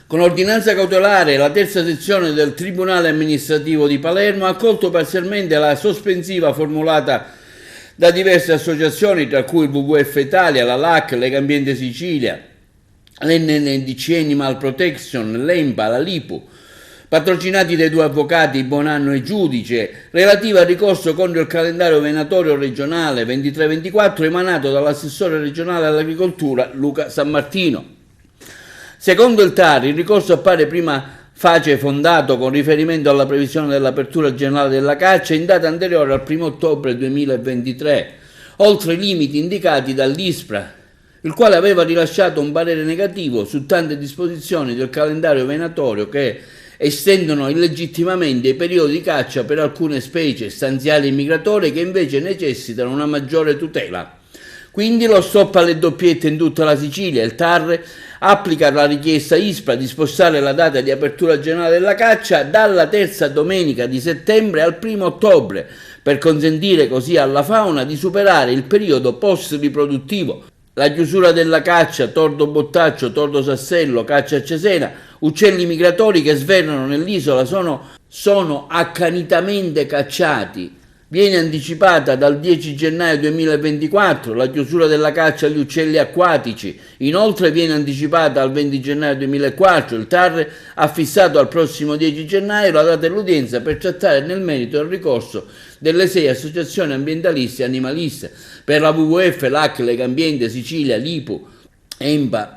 Con ordinanza cautelare, la terza sezione del Tribunale amministrativo di Palermo ha accolto parzialmente la sospensiva formulata da diverse associazioni, tra cui il WWF Italia, la LAC, Legambiente Sicilia, l'NNDC Animal Protection, l'EMPA, la LIPU, patrocinati dai due avvocati Bonanno e Giudice, relativa al ricorso contro il calendario venatorio regionale 23-24 emanato dall'assessore regionale all'agricoltura Luca Sammartino. Secondo il TAR, il ricorso appare prima facie fondato con riferimento alla previsione dell'apertura generale della caccia in data anteriore al 1 ottobre 2023, oltre i limiti indicati dall'ISPRA, il quale aveva rilasciato un parere negativo su tante disposizioni del calendario venatorio che estendono illegittimamente i periodi di caccia per alcune specie stanziali e migratorie che invece necessitano una maggiore tutela. Quindi lo stop alle doppiette in tutta la Sicilia. Il TAR applica la richiesta ISPRA di spostare la data di apertura generale della caccia dalla terza domenica di settembre al 1 ottobre, per consentire così alla fauna di superare il periodo post-riproduttivo. La chiusura della caccia, tordo bottaccio, tordo sassello, caccia a cesena, uccelli migratori che svernano nell'isola sono accanitamente cacciati. Viene anticipata dal 10 gennaio 2024 la chiusura della caccia agli uccelli acquatici, inoltre viene anticipata al 20 gennaio 2004. Il TAR ha fissato al prossimo 10 gennaio la data dell'udienza per trattare nel merito il ricorso delle 6 associazioni ambientaliste e animaliste. Per la WWF, LAC, Legambiente Sicilia, LIPU, EMPA,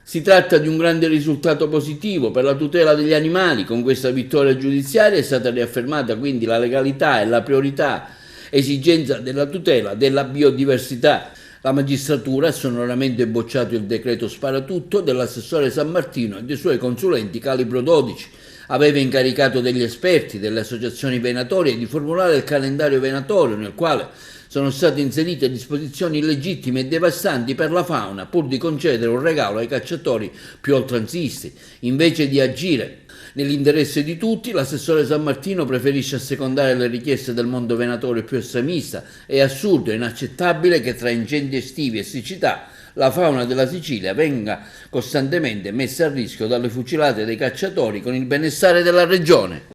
si tratta di un grande risultato positivo per la tutela degli animali. Con questa vittoria giudiziaria è stata riaffermata quindi la legalità e la priorità esigenza della tutela della biodiversità. La magistratura ha sonoramente bocciato il decreto sparatutto dell'assessore Sammartino e dei suoi consulenti calibro 12. Aveva incaricato degli esperti delle associazioni venatorie di formulare il calendario venatorio nel quale sono state inserite disposizioni illegittime e devastanti per la fauna pur di concedere un regalo ai cacciatori più oltranzisti. Invece di agire nell'interesse di tutti, l'assessore Sammartino preferisce assecondare le richieste del mondo venatorio più estremista. È assurdo e inaccettabile che tra incendi estivi e siccità la fauna della Sicilia venga costantemente messa a rischio dalle fucilate dei cacciatori con il benestare della regione.